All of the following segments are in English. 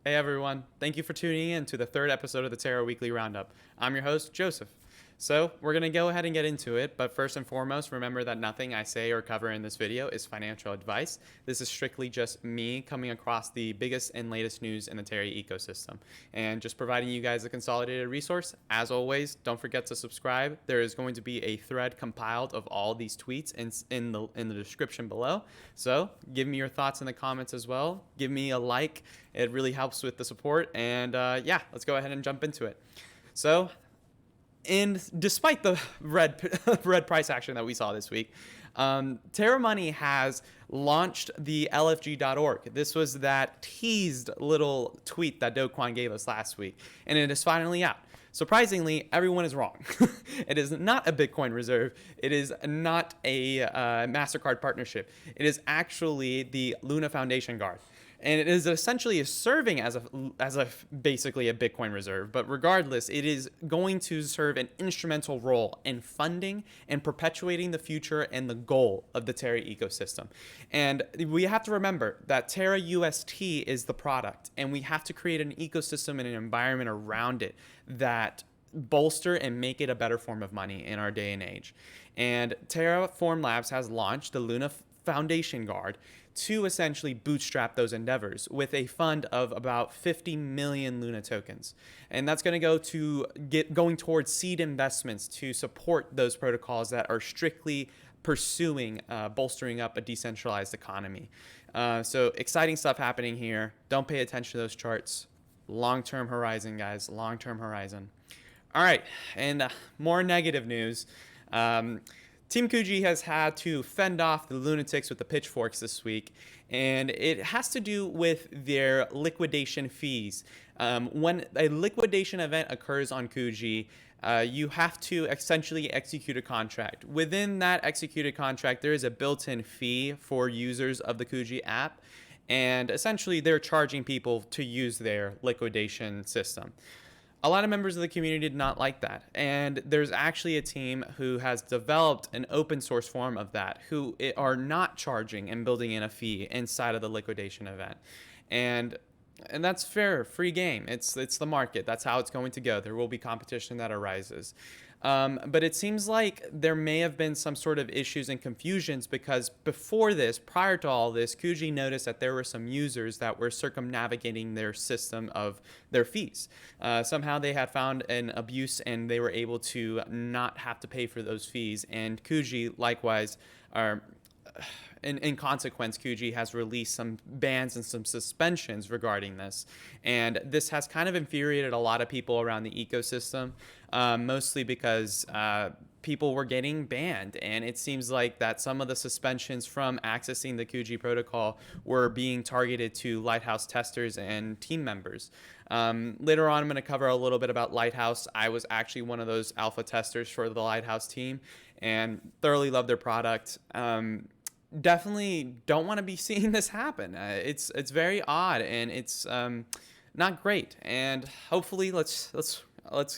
Hey everyone, thank you for tuning in to the third episode of the Terra Weekly Roundup. I'm your host, Joseph. So, we're going to go ahead and get into it, but first and foremost, remember that nothing I say or cover in this video is financial advice. This is strictly just me coming across the biggest and latest news in the Terra ecosystem, and just providing you guys a consolidated resource. As always, don't forget to subscribe. There is going to be a thread compiled of all these tweets in the description below. So, give me your thoughts in the comments as well. Give me a like. It really helps with the support, and yeah, let's go ahead and jump into it. So, and despite the red price action that we saw this week, Terra Money has launched the LFG.org. This was that teased little tweet that Do Kwon gave us last week, and it is finally out. Surprisingly, everyone is wrong. It is not a Bitcoin reserve. It is not a MasterCard partnership. It is actually the Luna Foundation Guard. And it is essentially serving as a basically a Bitcoin reserve. But regardless, it is going to serve an instrumental role in funding and perpetuating the future and the goal of the Terra ecosystem. And we have to remember that Terra UST is the product, and we have to create an ecosystem and an environment around it that bolster and make it a better form of money in our day and age. And Terraform Labs has launched the Luna Foundation Guard to essentially bootstrap those endeavors with a fund of about 50 million Luna tokens. And that's going to go to going towards seed investments to support those protocols that are strictly pursuing bolstering up a decentralized economy. So exciting stuff happening here. Don't pay attention to those charts. Long-term horizon, guys. Long-term horizon. All right, and more negative news. Team Kuji has had to fend off the lunatics with the pitchforks this week, and it has to do with their liquidation fees. When a liquidation event occurs on Kuji, you have to essentially execute a contract. Within that executed contract, there is a built-in fee for users of the Kuji app, and essentially they're charging people to use their liquidation system. A lot of members of the community did not like that, and there's actually a team who has developed an open source form of that, who are not charging and building in a fee inside of the liquidation event. And that's fair, free game. It's the market. That's how it's going to go. There will be competition that arises. But it seems like there may have been some sort of issues and confusions because before this, prior to all this, Kuji noticed that there were some users that were circumnavigating their system of their fees. Somehow they had found an abuse and they were able to not have to pay for those fees. And Kuji, likewise, are... In consequence, Kuji has released some bans and some suspensions regarding this. And this has kind of infuriated a lot of people around the ecosystem, mostly because people were getting banned. And it seems like that some of the suspensions from accessing the Kuji protocol were being targeted to Lighthouse testers and team members. Later on, I'm going to cover a little bit about Lighthouse. I was actually one of those alpha testers for the Lighthouse team and thoroughly love their product. Definitely don't want to be seeing this happen. It's very odd and it's not great. And hopefully let's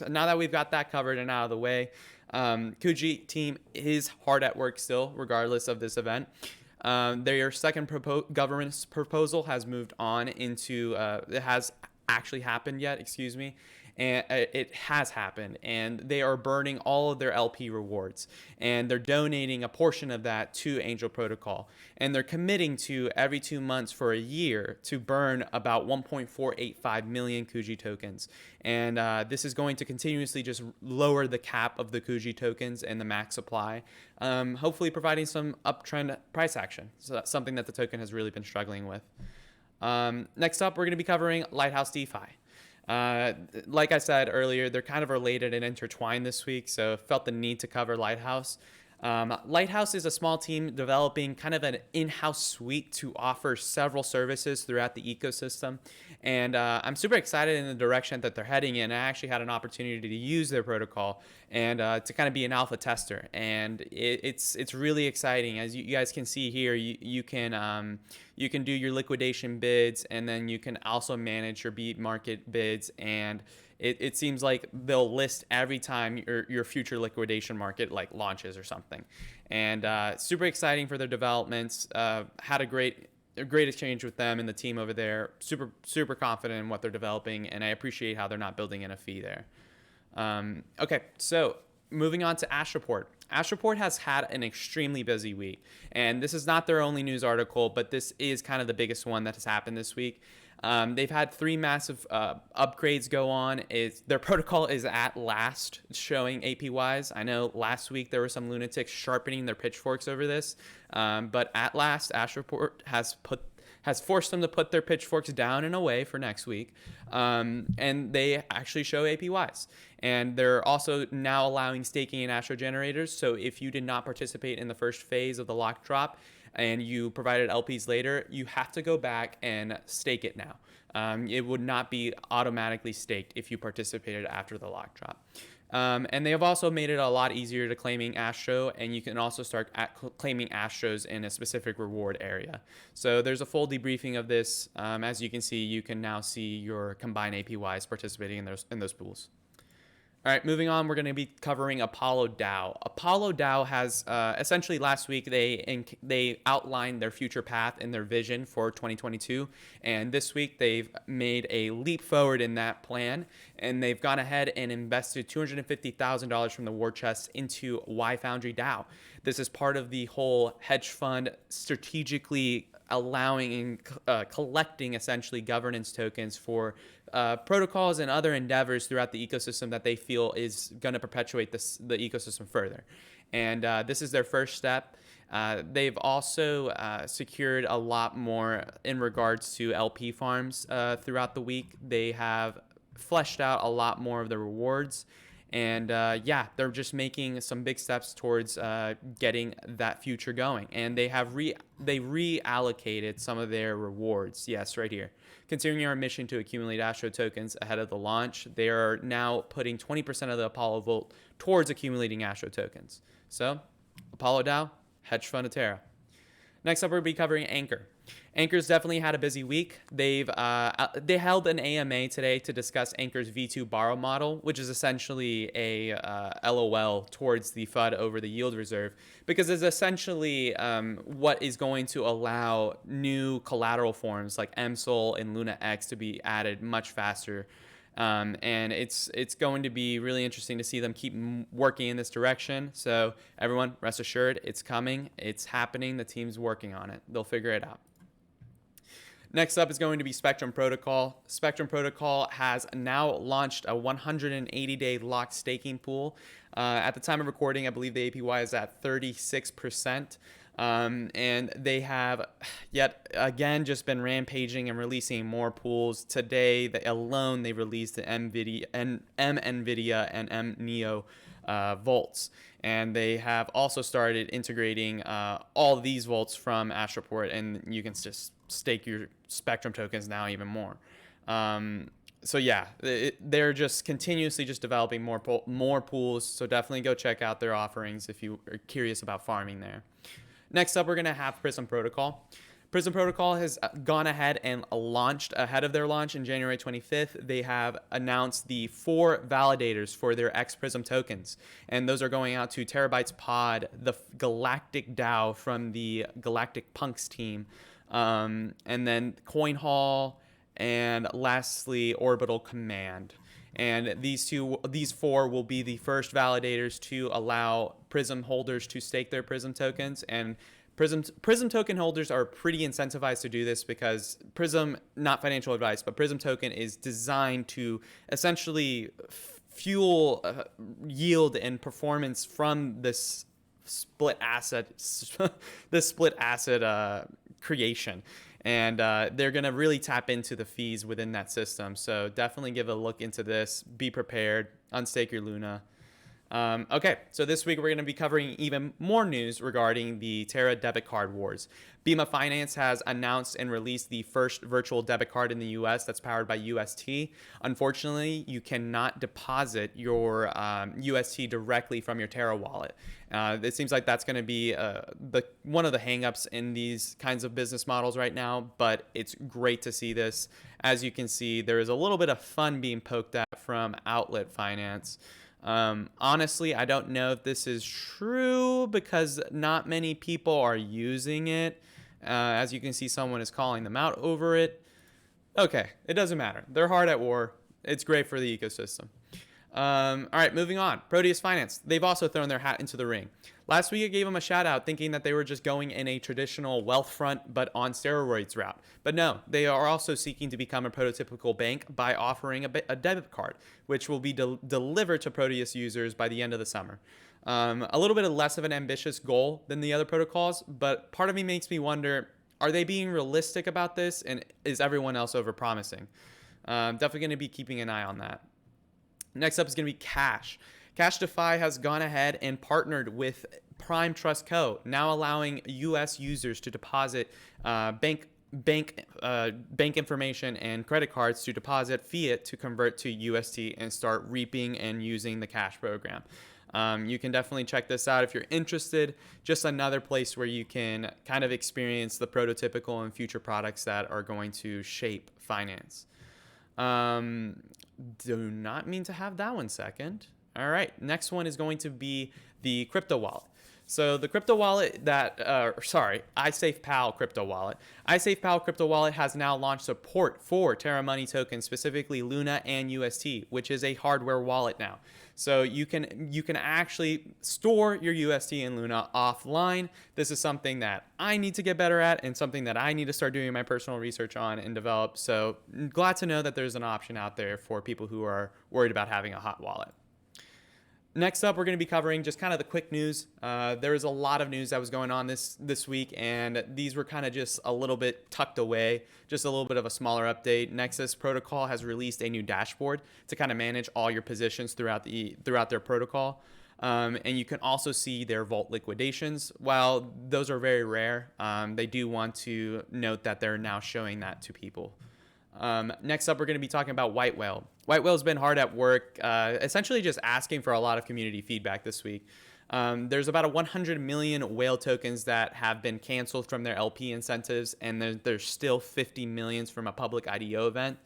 now that we've got that covered and out of the way, Kuji team is hard at work still, regardless of this event. Their second governance proposal has moved on into it has actually happened yet. Excuse me. And it has happened, and they are burning all of their LP rewards, and they're donating a portion of that to Angel Protocol, and they're committing to every 2 months for a year to burn about 1.485 million Kuji tokens. And this is going to continuously just lower the cap of the Kuji tokens and the max supply, hopefully providing some uptrend price action. So that's something that the token has really been struggling with. Next up, we're going to be covering Lighthouse Defi. Like I said earlier, they're kind of related and intertwined this week, so felt the need to cover Lighthouse. Lighthouse is a small team developing kind of an in-house suite to offer several services throughout the ecosystem. And I'm super excited in the direction that they're heading in. I actually had an opportunity to use their protocol and to kind of be an alpha tester. And it's really exciting. As you guys can see here, you can do your liquidation bids, and then you can also manage your beat market bids. And it seems like they'll list every time your future liquidation market launches or something. And super exciting for their developments. Had a great a great exchange with them and the team over there. Super confident in what they're developing, and I appreciate how they're not building in a fee there. Okay, so moving on to Astroport. Astroport has had an extremely busy week, and this is not their only news article, but this is kind of the biggest one that has happened this week. They've had 3 massive upgrades go on. Their protocol is at last showing APYs. I know last week there were some lunatics sharpening their pitchforks over this, but at last Astroport has forced them to put their pitchforks down and away for next week, and they actually show APYs. And they're also now allowing staking in Astro generators. So if you did not participate in the first phase of the lock drop and you provided LPs later, you have to go back and stake it now. It would not be automatically staked if you participated after the lock drop. And they have also made it a lot easier to claiming Astro, and you can also start claiming Astros in a specific reward area. So there's a full debriefing of this. As you can see, you can now see your combined APYs participating in those pools. All right, moving on, we're going to be covering Apollo DAO. Apollo DAO has essentially last week they outlined their future path and their vision for 2022, and this week they've made a leap forward in that plan, and they've gone ahead and invested $250,000 from the war chest into Y Foundry DAO. This is part of the whole hedge fund strategically allowing and collecting essentially governance tokens for protocols and other endeavors throughout the ecosystem that they feel is going to perpetuate the ecosystem further. And this is their first step. They've also secured a lot more in regards to LP farms throughout the week. They have fleshed out a lot more of the rewards. And yeah, they're just making some big steps towards getting that future going. And they have reallocated some of their rewards. Yes, right here. Continuing our mission to accumulate Astro tokens ahead of the launch, they are now putting 20% of the Apollo vote towards accumulating Astro tokens. So, Apollo DAO, hedge fund of Terra. Next up, we'll be covering Anchor. Anchor's definitely had a busy week. They held an AMA today to discuss Anchor's V2 borrow model, which is essentially a LOL towards the FUD over the yield reserve, because it's essentially what is going to allow new collateral forms like MSOL and Luna X to be added much faster. And it's going to be really interesting to see them keep working in this direction. So everyone, rest assured, it's coming, it's happening, the team's working on it. They'll figure it out. Next up is going to be Spectrum Protocol. Spectrum Protocol has now launched a 180-day locked staking pool. At the time of recording, I believe the APY is at 36%. And they have yet again just been rampaging and releasing more pools. Today, they released the NVIDIA and MNEO vaults. And they have also started integrating all these vaults from Astroport, and you can just stake your Spectrum tokens now even more. So yeah, they're just continuously just developing more pools. So definitely go check out their offerings if you are curious about farming there. Next up, we're going to have Prism Protocol. Prism Protocol has gone ahead and launched ahead of their launch in January 25th. They have announced the 4 validators for their xPrism tokens. And those are going out to Terabytes Pod, the Galactic DAO from the Galactic Punks team, and then Coin Hall, and lastly, Orbital Command. And these 4 will be the first validators to allow Prism holders to stake their Prism tokens. And Prism token holders are pretty incentivized to do this because Prism, not financial advice, but Prism token is designed to essentially fuel yield and performance from this split asset creation. And they're going to really tap into the fees within that system. So definitely give a look into this. Be prepared. Unstake your Luna. Okay, so this week we're going to be covering even more news regarding the Terra debit card wars. Beema Finance has announced and released the first virtual debit card in the US that's powered by UST. Unfortunately, you cannot deposit your UST directly from your Terra wallet. It seems like that's going to be one of the hangups in these kinds of business models right now, but it's great to see this. As you can see, there is a little bit of fun being poked at from Outlet Finance. Honestly, I don't know if this is true because not many people are using it. As you can see, someone is calling them out over it. Okay, it doesn't matter. They're hard at war. It's great for the ecosystem. All right, moving on. Proteus Finance. They've also thrown their hat into the ring. Last week, I gave them a shout out thinking that they were just going in a traditional wealth front but on steroids route. But no, they are also seeking to become a prototypical bank by offering a debit card, which will be delivered to Proteus users by the end of the summer. A little bit less of an ambitious goal than the other protocols, but part of me makes me wonder, are they being realistic about this, and is everyone else overpromising? Definitely going to be keeping an eye on that. Next up is going to be Kash. Jan.15 has gone ahead and partnered with Prime Trust Co., now allowing U.S. users to deposit bank information and credit cards to deposit fiat to convert to USD and start reaping and using the Kash program. You can definitely check this out if you're interested. Just another place where you can kind of experience the prototypical and future products that are going to shape finance. Do not mean to have that 1 second. All right, next one is going to be the crypto wallet. So the crypto wallet iSafePal crypto wallet. iSafePal crypto wallet has now launched support for Terra money tokens, specifically Luna and UST, which is a hardware wallet now. So you can actually store your UST and Luna offline. This is something that I need to get better at and something that I need to start doing my personal research on and develop. So glad to know that there's an option out there for people who are worried about having a hot wallet. Next up, we're going to be covering just kind of the quick news. There was a lot of news that was going on this week, and these were kind of just a little bit tucked away, just a little bit of a smaller update. Nexus Protocol has released a new dashboard to kind of manage all your positions throughout their protocol. And you can also see their vault liquidations. While those are very rare, they do want to note that they're now showing that to people. Next up, we're going to be talking about White Whale. White Whale's been hard at work, essentially just asking for a lot of community feedback this week. There's about 100 million whale tokens that have been canceled from their LP incentives, and there's still 50 millions from a public IDO event.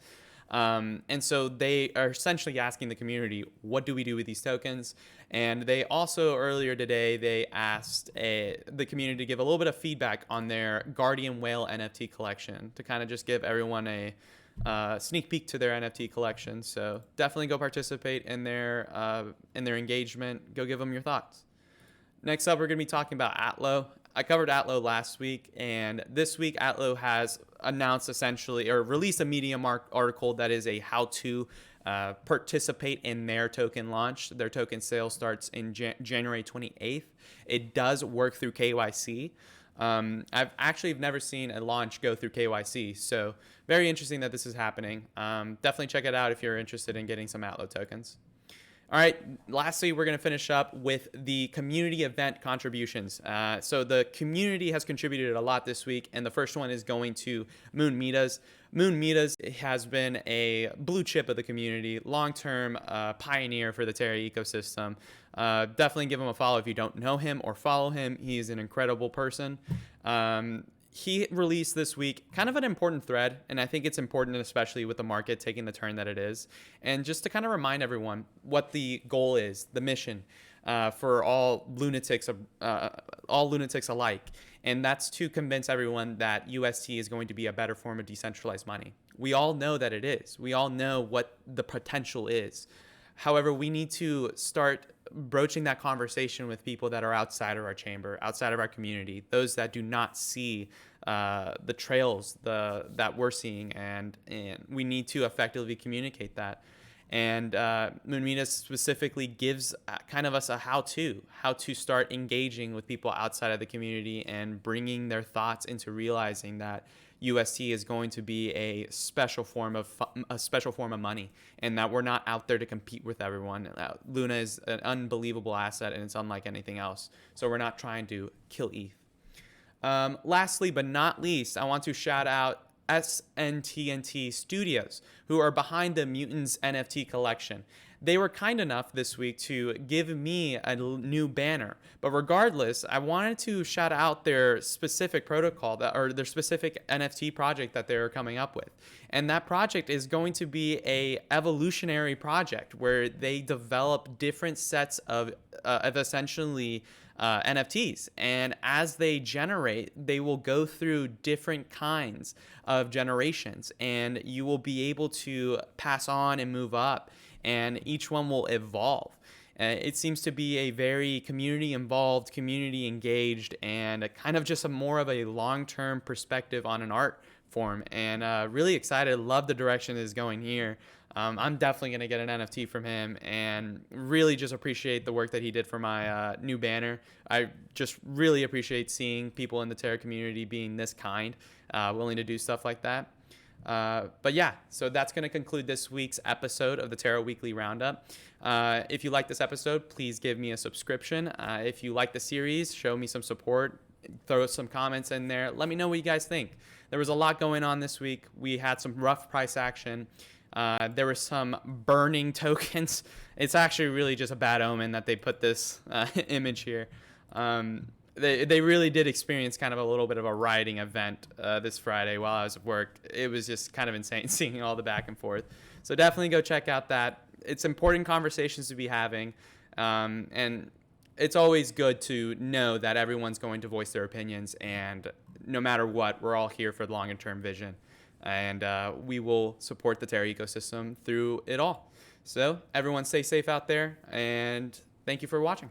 And so they are essentially asking the community, what do we do with these tokens? And they also, earlier today, they asked the community to give a little bit of feedback on their Guardian Whale NFT collection to kind of just give everyone a sneak peek to their NFT collection. So definitely go participate in their engagement. Go give them your thoughts. Next up, we're going to be talking about Atlo. I covered Atlo last week, and this week Atlo has announced essentially, or released a Medium article that is a how-to participate in their token launch. Their token sale starts in January 28th. It does work through KYC. I've actually never seen a launch go through KYC, so very interesting that this is happening. Definitely check it out if you're interested in getting some Atlo tokens. All right, lastly, we're going to finish up with the community event contributions. So the community has contributed a lot this week, and the first one is going to MoonMidas. MoonMidas has been a blue chip of the community, long-term pioneer for the Terra ecosystem. Definitely give him a follow if you don't know him or follow him. He's an incredible person. He released this week kind of an important thread, and I think it's important, especially with the market taking the turn that it is. And just to kind of remind everyone what the goal is, the mission for all lunatics alike, and that's to convince everyone that UST is going to be a better form of decentralized money. We all know that it is. We all know what the potential is. However, we need to start broaching that conversation with people that are outside of our chamber, outside of our community, those that do not see the trails that we're seeing, and we need to effectively communicate that. And MoonMidas specifically gives kind of us a how to start engaging with people outside of the community and bringing their thoughts into realizing that UST is going to be a special form of money, and that we're not out there to compete with everyone. Luna is an unbelievable asset, and it's unlike anything else. So we're not trying to kill ETH. Lastly, but not least, I want to shout out SNTNT Studios, who are behind the Mutantz NFT collection. They were kind enough this week to give me a new banner. But regardless, I wanted to shout out their specific protocol or their specific NFT project that they're coming up with. And that project is going to be a evolutionary project where they develop different sets of essentially NFTs. And as they generate, they will go through different kinds of generations, and you will be able to pass on and move up, and each one will evolve. It seems to be a very community involved, community engaged, and a kind of just a more of a long-term perspective on an art form. And really excited. Love the direction it is going here. I'm definitely going to get an NFT from him, and really just appreciate the work that he did for my new banner. I just really appreciate seeing people in the Terra community being this kind, willing to do stuff like that. But yeah, so that's going to conclude this week's episode of the Terra Weekly Roundup. If you like this episode, please give me a subscription. If you like the series, show me some support, throw some comments in there. Let me know what you guys think. There was a lot going on this week. We had some rough price action. There were some burning tokens. It's actually really just a bad omen that they put this image here. They really did experience kind of a little bit of a rioting event this Friday while I was at work. It was just kind of insane seeing all the back and forth. So definitely go check out that. It's important conversations to be having. And it's always good to know that everyone's going to voice their opinions. And no matter what, we're all here for the longer term vision. And we will support the Terra ecosystem through it all. So everyone stay safe out there. And thank you for watching.